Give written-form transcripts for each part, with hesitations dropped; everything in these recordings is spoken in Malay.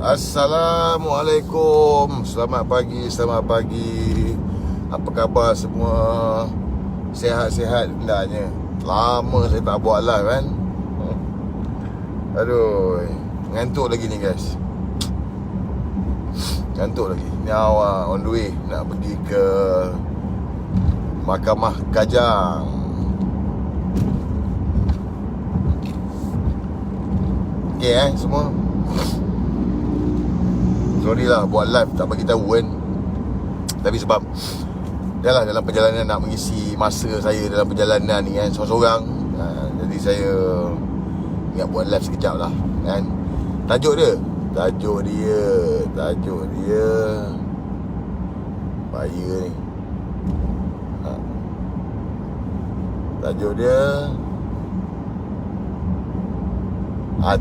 Assalamualaikum. Selamat pagi, selamat pagi. Apa khabar semua? Sihat-sihat hendaknya. Lama saya tak buat live kan. Aduh, ngantuk lagi ni guys. Ngantuk lagi. Ni awak on the way nak pergi ke Mahkamah Kajang. Okay semua. Sorry lah buat live tak bagi tahu kan. Tapi sebab yalah dalam perjalanan nak mengisi masa saya dalam perjalanan ni kan, seorang-seorang. Jadi saya ingat buat live sekejap lah kan. Tajuk dia bahaya ni. Tajuk dia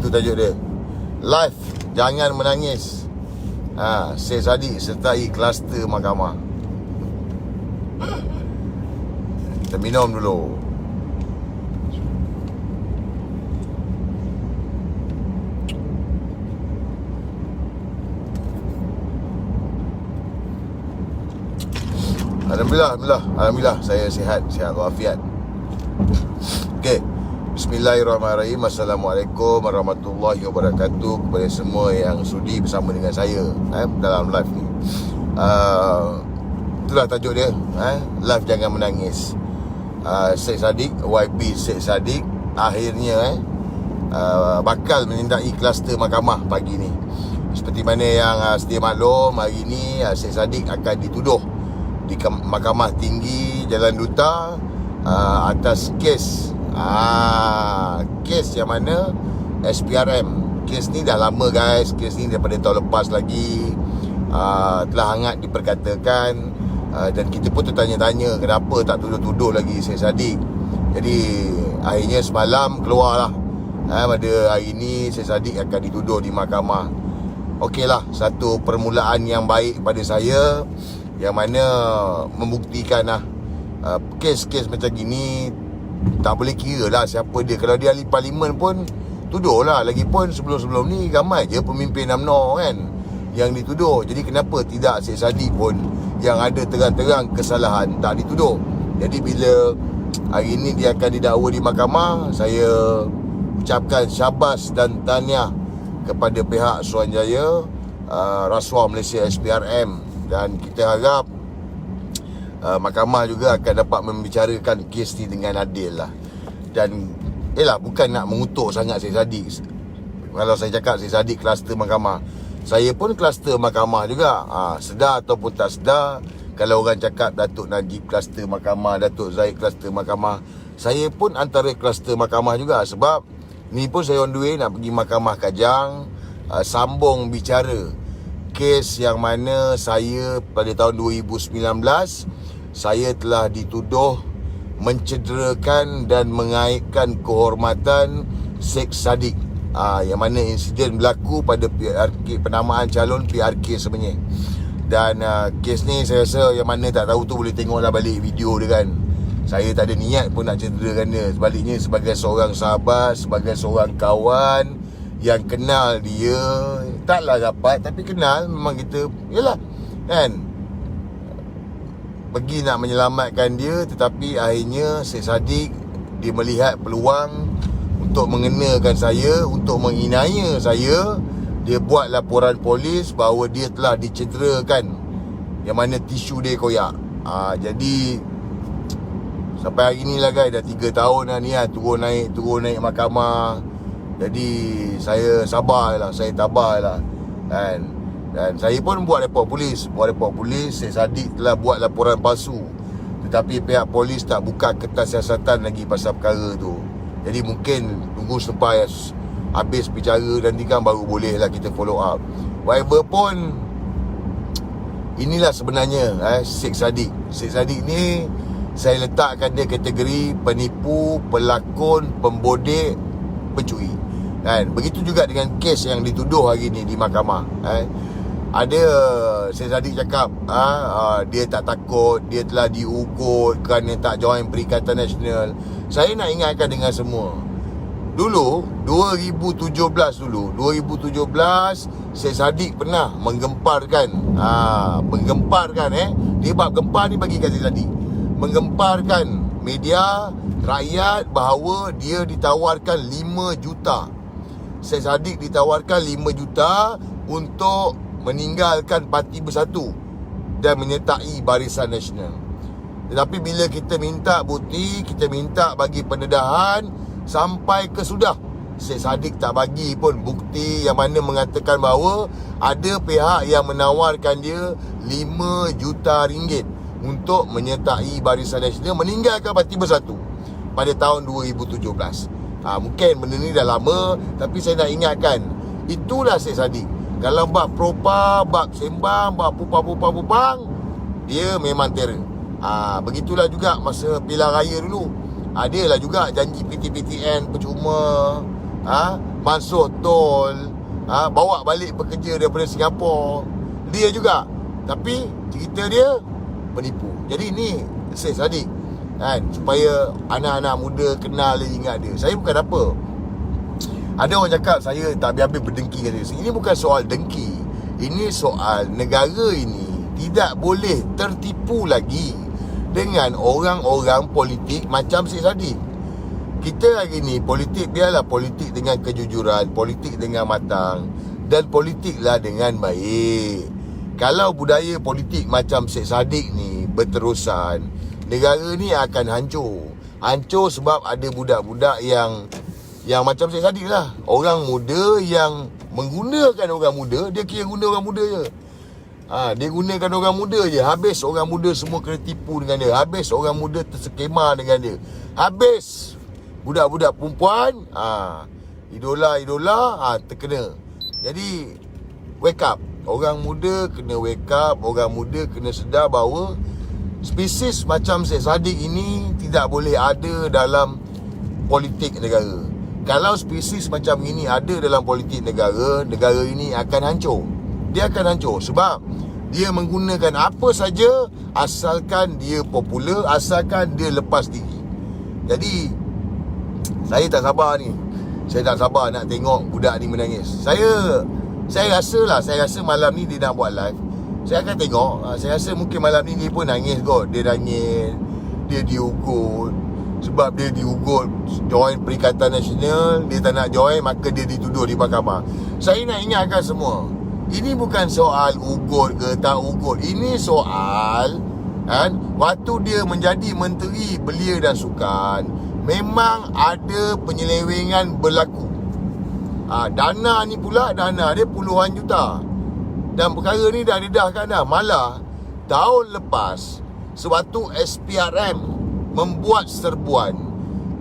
tu tajuk dia, Live Jangan Menangis. Syed Saddiq sertai kluster mahkamah. Kita minum dulu. Alhamdulillah saya sihat walafiat. Okey. Bismillahirrahmanirrahim. Assalamualaikum warahmatullahi wabarakatuh kepada semua yang sudi bersama dengan saya dalam live ni. Itulah tajuk dia, Live Jangan Menangis. Syed Saddiq, YB Syed Saddiq akhirnya bakal menindaki kluster mahkamah pagi ni. Seperti mana yang sedia maklum, hari ni Syed Saddiq akan dituduh di Mahkamah Tinggi Jalan Duta atas kes yang mana SPRM. Kes ni dah lama guys. Kes ni daripada tahun lepas lagi telah hangat diperkatakan, dan kita pun tertanya-tanya kenapa tak tuduh-tuduh lagi Syed Saddiq. Jadi akhirnya semalam keluarlah pada hari ni Syed Saddiq akan dituduh di mahkamah. Okeylah, satu permulaan yang baik pada saya, yang mana membuktikan kes-kes macam gini tak boleh kira lah siapa dia. Kalau dia ahli parlimen pun tuduh lah. Lagipun sebelum-sebelum ni ramai je pemimpin UMNO kan yang dituduh. Jadi kenapa tidak Syed Saddiq pun yang ada terang-terang kesalahan tak dituduh. Jadi bila hari ni dia akan didakwa di mahkamah, saya ucapkan syabas dan tahniah kepada pihak Suruhanjaya Rasuah Malaysia SPRM. Dan kita harap mahkamah juga akan dapat membicarakan kes ni dengan adil lah. Dan bukan nak mengutuk sangat Syed Saddiq. Kalau saya cakap Syed Saddiq kluster mahkamah, saya pun kluster mahkamah juga. Sedar ataupun tak sedar, kalau orang cakap Datuk Najib kluster mahkamah, Datuk Zahid kluster mahkamah, saya pun antara kluster mahkamah juga. Sebab ni pun saya on the way nak pergi Mahkamah Kajang, sambung bicara kes yang mana saya pada tahun 2019 saya telah dituduh mencederakan dan mengaibkan kehormatan Syed Saddiq. Yang mana insiden berlaku pada PRK, penamaan calon PRK sebenarnya. Dan kes ni saya rasa yang mana tak tahu tu boleh tengoklah balik video dia kan. Saya tak ada niat pun nak cederakan dia. Sebaliknya sebagai seorang sahabat, sebagai seorang kawan yang kenal dia, taklah rapat tapi kenal, memang kita kan pergi nak menyelamatkan dia. Tetapi akhirnya Syed Saddiq dia melihat peluang untuk mengenakan saya, untuk menghinanya saya. Dia buat laporan polis bahawa dia telah dicederakan, yang mana tisu dia koyak. Jadi sampai hari ni lah guys, dah 3 tahun dah ni turun naik mahkamah. Jadi saya sabarlah, saya tabahlah kan. Dan saya pun buat report polis. Syed Saddiq telah buat laporan palsu, tetapi pihak polis tak buka kertas siasatan lagi pasal perkara tu. Jadi mungkin tunggu sampai habis bicara nanti kan baru bolehlah kita follow up. Whatever pun, inilah sebenarnya Syed Saddiq. Syed Saddiq ni saya letakkan dia kategori penipu, pelakon, pembodek, pencuri kan. Begitu juga dengan kes yang dituduh hari ni di mahkamah. Ada Syed Saddiq cakap dia tak takut, dia telah diugut kerana tak join Perikatan Nasional. Saya nak ingatkan dengan semua, Dulu 2017 Syed Saddiq pernah menggemparkan dia bab gempar ni bagi kat Syed Saddiq, menggemparkan media rakyat bahawa dia ditawarkan 5 juta. Syed Saddiq ditawarkan 5 juta untuk meninggalkan Parti Bersatu dan menyertai Barisan Nasional. Tetapi bila kita minta bukti, kita minta bagi pendedahan, sampai ke sudah Syed Saddiq tak bagi pun bukti yang mana mengatakan bahawa ada pihak yang menawarkan dia 5 juta ringgit untuk menyertai Barisan Nasional meninggalkan Parti Bersatu pada tahun 2017. Mungkin benda ni dah lama, tapi saya nak ingatkan, itulah Syed Saddiq. Kalau bab propa, bab sembang, bab pupang, dia memang terror. Begitulah juga masa pilihan raya dulu. Adalah juga janji PTPTN percuma, masuk tol, bawa balik pekerja daripada Singapura. Dia juga. Tapi cerita dia penipu. Jadi ni Syed Saddiq kan, supaya anak-anak muda kenal dia, ingat dia. Saya bukan apa. Ada orang cakap saya tak habis-habis berdengki kat dia. Ini bukan soal dengki. Ini soal negara ini tidak boleh tertipu lagi dengan orang-orang politik macam Syed Saddiq. Kita hari ni politik, biarlah politik dengan kejujuran, politik dengan matang, dan politiklah dengan baik. Kalau budaya politik macam Syed Saddiq ni berterusan, negara ni akan hancur. Hancur sebab ada budak-budak yang macam Syed Saddiq lah. Orang muda yang menggunakan orang muda. Dia kira guna orang muda je. Dia gunakan orang muda je. Habis orang muda semua kena tipu dengan dia. Habis orang muda terskema dengan dia. Habis budak-budak perempuan, idola terkena. Jadi wake up. Orang muda kena wake up. Orang muda kena sedar bahawa spesies macam Syed Saddiq ini tidak boleh ada dalam politik negara. Kalau spesies macam ini ada dalam politik negara, negara ini akan hancur. Dia akan hancur sebab dia menggunakan apa saja asalkan dia popular, asalkan dia lepas diri. Jadi saya tak sabar ni. Saya tak sabar nak tengok budak ni menangis. Saya rasa malam ni dia nak buat live. Saya akan tengok. Saya rasa mungkin malam ni dia pun nangis kot. Dia nangis, dia diugut. Sebab dia diugut join Perikatan Nasional, dia tak nak join, maka dia dituduh di mahkamah. Saya nak ingatkan semua, ini bukan soal ugut ke tak ugut. Ini soal waktu dia menjadi Menteri Belia dan Sukan, memang ada penyelewengan berlaku. Dana ni pula, dana dia puluhan juta. Dan perkara ni dah didedahkan dah. Malah tahun lepas, sewaktu SPRM membuat serbuan,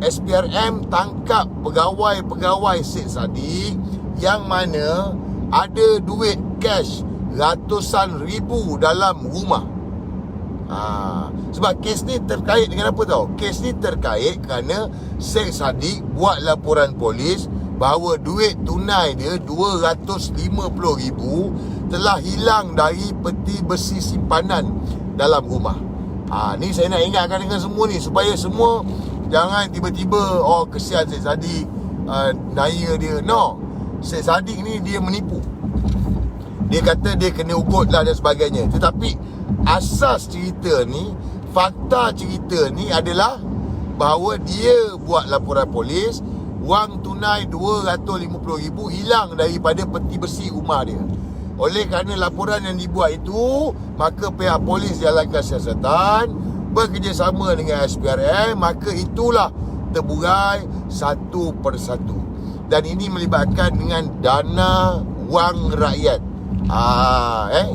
SPRM tangkap pegawai-pegawai Syed Saddiq yang mana ada duit cash ratusan ribu dalam rumah. Sebab kes ni terkait dengan apa tau? Kes ni terkait kerana Syed Saddiq buat laporan polis bahawa duit tunai dia 250,000 telah hilang dari peti besi simpanan dalam rumah. Ni saya nak ingatkan dengan semua ni, supaya semua jangan tiba-tiba kesian Syed Saddiq, naya dia. No, Syed Saddiq ni dia menipu. Dia kata dia kena ugut lah dan sebagainya. Tetapi asas cerita ni, fakta cerita ni adalah bahawa dia buat laporan polis, wang tunai 250,000 hilang daripada peti besi rumah dia. Oleh kerana laporan yang dibuat itu, maka pihak polis jalankan siasatan bekerjasama dengan SPRM, maka itulah terburai satu persatu. Dan ini melibatkan dengan dana wang rakyat.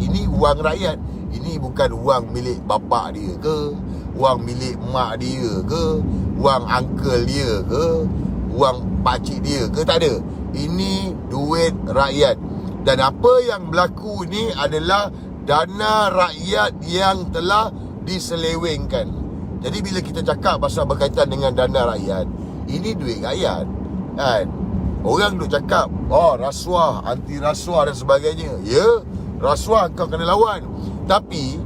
Ini wang rakyat. Ini bukan wang milik bapak dia ke, wang milik mak dia ke, wang uncle dia ke, wang pakcik dia ke, tak ada. Ini duit rakyat. Dan apa yang berlaku ni adalah dana rakyat yang telah diselewengkan. Jadi bila kita cakap pasal berkaitan dengan dana rakyat, ini duit rakyat kan. Orang duk cakap rasuah, anti rasuah dan sebagainya. Ya, rasuah kau kena lawan. Tapi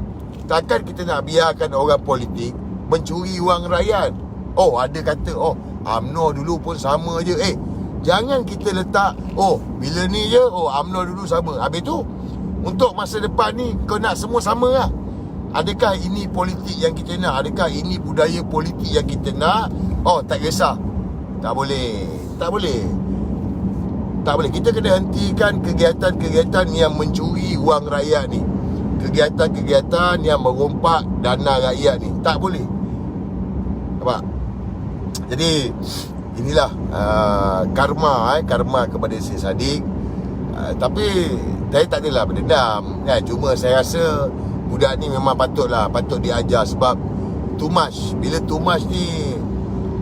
takkan kita nak biarkan orang politik mencuri wang rakyat. Ada kata UMNO dulu pun sama je. Jangan kita letak, bila ni je, UMNO dulu sama. Habis tu, untuk masa depan ni, kau nak semua sama lah. Adakah ini politik yang kita nak? Adakah ini budaya politik yang kita nak? Tak kisah. Tak boleh. Kita kena hentikan kegiatan-kegiatan yang mencuri wang rakyat ni. Kegiatan-kegiatan yang merompak dana rakyat ni. Tak boleh. Nampak? Jadi inilah karma kepada Syed Saddiq. Tapi saya tak adalah berdendam kan. Cuma saya rasa budak ni memang patut diajar. Sebab too much. Bila too much ni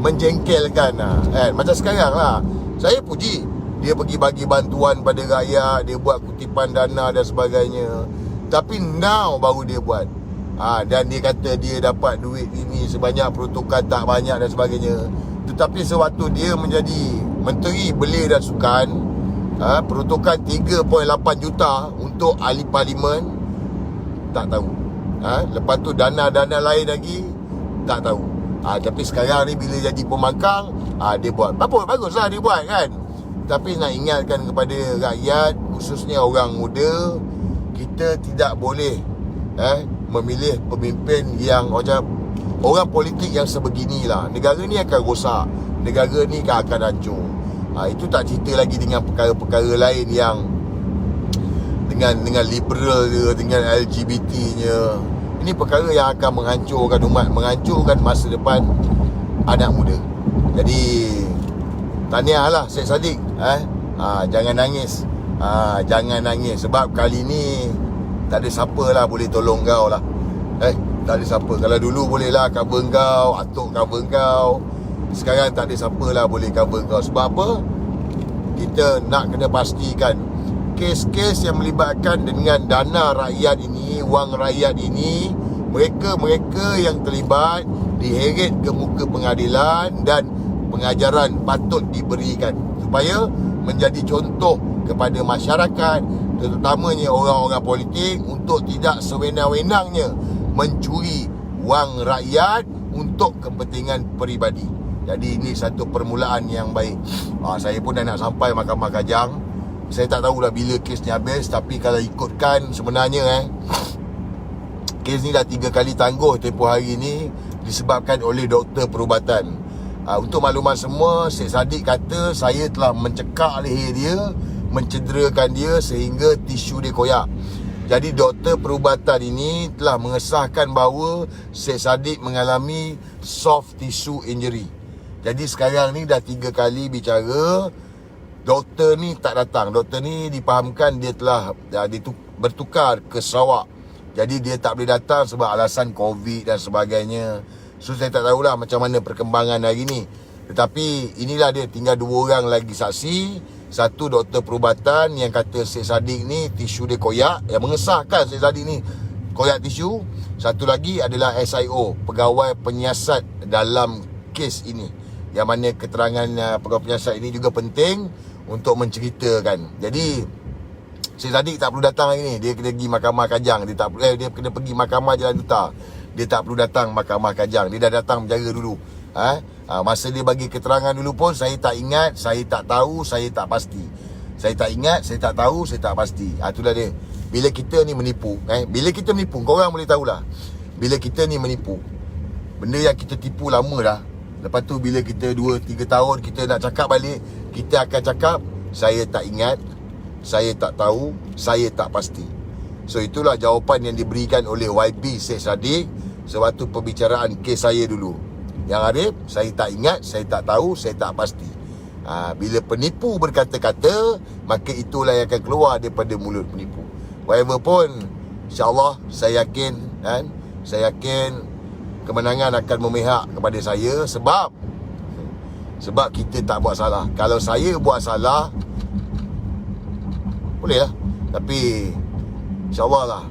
menjengkelkan kan. Macam sekarang lah, saya puji dia pergi bagi bantuan pada rakyat, dia buat kutipan dana dan sebagainya. Tapi now baru dia buat. Dan dia kata dia dapat duit ini sebanyak, peruntukan tak banyak dan sebagainya. Tetapi sewaktu dia menjadi Menteri Belia dan Sukan, peruntukan 3.8 juta untuk ahli parlimen, tak tahu. Lepas tu dana-dana lain lagi, tak tahu. Tapi sekarang ni bila jadi pembangkang, dia buat. Baguslah dia buat kan. Tapi nak ingatkan kepada rakyat, khususnya orang muda, kita tidak boleh memilih pemimpin yang orang politik yang sebeginilah. Negara ni akan rosak, negara ni akan hancur. Itu tak cerita lagi dengan perkara-perkara lain yang dengan liberal dia, dengan LGBT-nya. Ini perkara yang akan menghancurkan umat, menghancurkan masa depan anak muda. Jadi tahniahlah Syed Saddiq. Jangan nangis. Jangan nangis. Sebab kali ni tak ada siapa lah boleh tolong kau lah. Tak ada siapa. Kalau dulu boleh lah cover kau, atuk cover kau. Sekarang tak ada siapa lah boleh cover kau. Sebab apa? Kita nak kena pastikan kes-kes yang melibatkan dengan dana rakyat ini, wang rakyat ini, mereka yang terlibat diheret ke muka pengadilan dan pengajaran patut diberikan supaya menjadi contoh kepada masyarakat, terutamanya orang-orang politik, untuk tidak sewenang-wenangnya mencuri wang rakyat untuk kepentingan peribadi. Jadi ini satu permulaan yang baik. Saya pun dah nak sampai Mahkamah Kajang. Saya tak tahulah bila kes ni habis. Tapi kalau ikutkan sebenarnya kes ni dah 3 kali tangguh tempoh hari ni disebabkan oleh doktor perubatan. Untuk makluman semua, Syed Saddiq kata saya telah mencekak leher dia, mencederakan dia sehingga tisu dia koyak. Jadi doktor perubatan ini telah mengesahkan bahawa Syed Saddiq mengalami soft tissue injury. Jadi sekarang ni dah 3 kali bicara, doktor ni tak datang. Doktor ni dipahamkan dia telah bertukar ke Sarawak. Jadi dia tak boleh datang sebab alasan COVID dan sebagainya. So saya tak tahulah macam mana perkembangan hari ni. Tetapi inilah dia, tinggal 2 orang lagi saksi. Satu doktor perubatan yang kata Syed Saddiq ni tisu dia koyak, yang mengesahkan Syed Saddiq ni koyak tisu. Satu lagi adalah SIO, pegawai penyiasat dalam kes ini, yang mana keterangan pegawai penyiasat ini juga penting untuk menceritakan. Jadi Syed Saddiq tak perlu datang hari ni. Dia kena pergi Mahkamah Kajang. Dia kena pergi Mahkamah Jalan Duta. Dia tak perlu datang Mahkamah Kajang. Dia dah datang menjaga dulu. Masa dia bagi keterangan dulu pun saya tak ingat, saya tak tahu, saya tak pasti. Saya tak ingat, saya tak tahu, saya tak pasti. Itulah dia. Bila kita ni menipu, bila kita menipu, korang boleh tahulah. Bila kita ni menipu, benda yang kita tipu lama dah. Lepas tu bila kita 2-3 tahun kita nak cakap balik, kita akan cakap saya tak ingat, saya tak tahu, saya tak pasti. So itulah jawapan yang diberikan oleh YB Syed Saddiq sewaktu perbicaraan kes saya dulu. Yang Arif, saya tak ingat, saya tak tahu, saya tak pasti. Bila penipu berkata-kata, maka itulah yang akan keluar daripada mulut penipu. Whatever pun, insyaAllah saya yakin kemenangan akan memihak kepada saya. Sebab kita tak buat salah. Kalau saya buat salah, boleh lah. Tapi InsyaAllah lah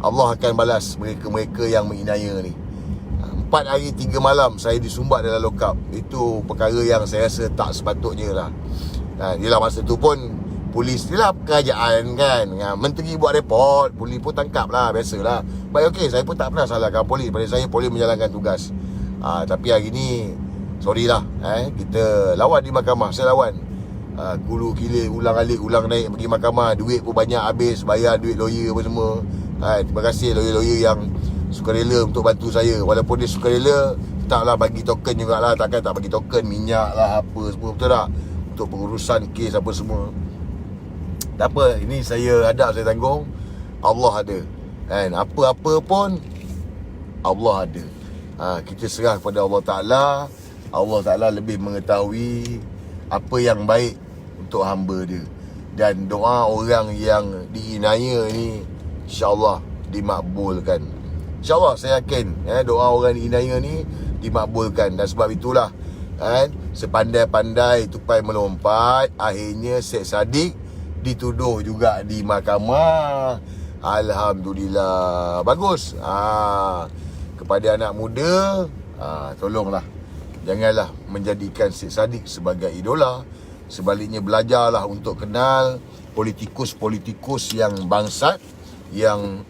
Allah akan balas mereka-mereka yang menginaya ni. 4 hari 3 malam saya disumbat dalam lokap. Itu perkara yang saya rasa tak sepatutnya lah. Yelah masa tu pun polis ni lah kerajaan kan. Menteri buat report, polis pun tangkap lah, biasalah. Baik okey, saya pun tak pernah salahkan polis. Pada saya polis menjalankan tugas. Tapi hari ni sorry lah, kita lawan di mahkamah. Saya lawan, gulu gila, ulang alik, ulang naik pergi mahkamah. Duit pun banyak habis, bayar duit lawyer apa semua. Terima kasih lawyer-lawyer yang sukarela untuk bantu saya. Walaupun dia sukarela, taklah bagi token jugalah. Takkan tak bagi token minyak lah apa semua, betul tak? Untuk pengurusan kes apa semua. Tak apa, ini saya hadap, saya tanggung. Allah ada, kan? Apa-apa pun Allah ada. Kita serah kepada Allah Ta'ala. Allah Ta'ala lebih mengetahui apa yang baik untuk hamba dia. Dan doa orang yang diinaya ni, InsyaAllah dimakbulkan. InsyaAllah saya yakin doa orang diinaya ni dimakbulkan. Dan sebab itulah, sepandai-pandai tupai melompat, akhirnya Syed Saddiq dituduh juga di mahkamah. Alhamdulillah. Bagus. Kepada anak muda, tolonglah, janganlah menjadikan Syed Saddiq sebagai idola. Sebaliknya, belajarlah untuk kenal politikus-politikus yang bangsat, yang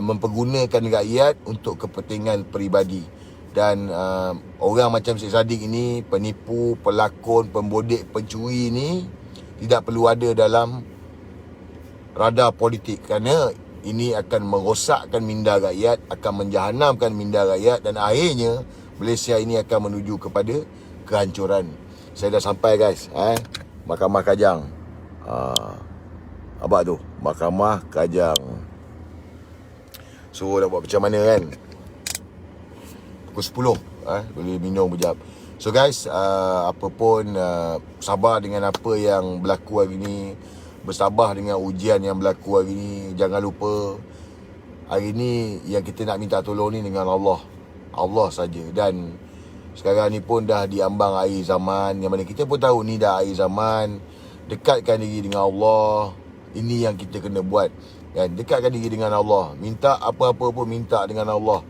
mempergunakan rakyat untuk kepentingan peribadi. Dan orang macam Syed Saddiq ini, penipu, pelakon, pembodek, pencuri ni tidak perlu ada dalam radar politik, kerana ini akan merosakkan minda rakyat, akan menjahanamkan minda rakyat, dan akhirnya Malaysia ini akan menuju kepada kehancuran. Saya dah sampai guys, Mahkamah Kajang. Abang tu, Mahkamah Kajang. So nak buat macam mana kan? Pukul 10 boleh minum sekejap. So guys, apa pun, sabar dengan apa yang berlaku hari ni. Bersabar dengan ujian yang berlaku hari ni. Jangan lupa, hari ni yang kita nak minta tolong ni dengan Allah. Allah saja. Dan sekarang ni pun dah diambang akhir zaman, yang mana kita pun tahu ni dah akhir zaman. Dekatkan diri dengan Allah. Ini yang kita kena buat, kan? Dekatkan diri dengan Allah. Minta apa-apa pun, minta dengan Allah.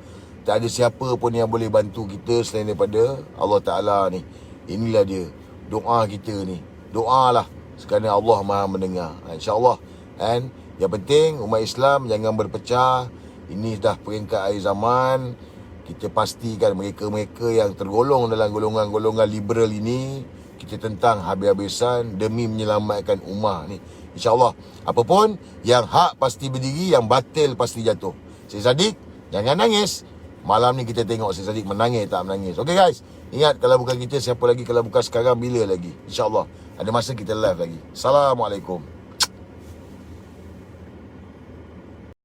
Tak ada siapa pun yang boleh bantu kita selain daripada Allah Ta'ala ni. Inilah dia doa kita ni. Doalah, kerana Allah Maha mendengar. InsyaAllah, kan? Yang penting umat Islam jangan berpecah. Ini dah peringkat akhir zaman. Kita pastikan mereka-mereka yang tergolong dalam golongan-golongan liberal ini, kita tentang habis-habisan demi menyelamatkan ummah ni. InsyaAllah, apapun, yang hak pasti berdiri, yang batil pasti jatuh. Syed Saddiq, jangan nangis. Malam ni kita tengok Syed Saddiq menangis tak menangis. Okay guys, ingat, kalau bukan kita, siapa lagi? Kalau bukan sekarang, bila lagi? InsyaAllah ada masa kita live lagi. Assalamualaikum.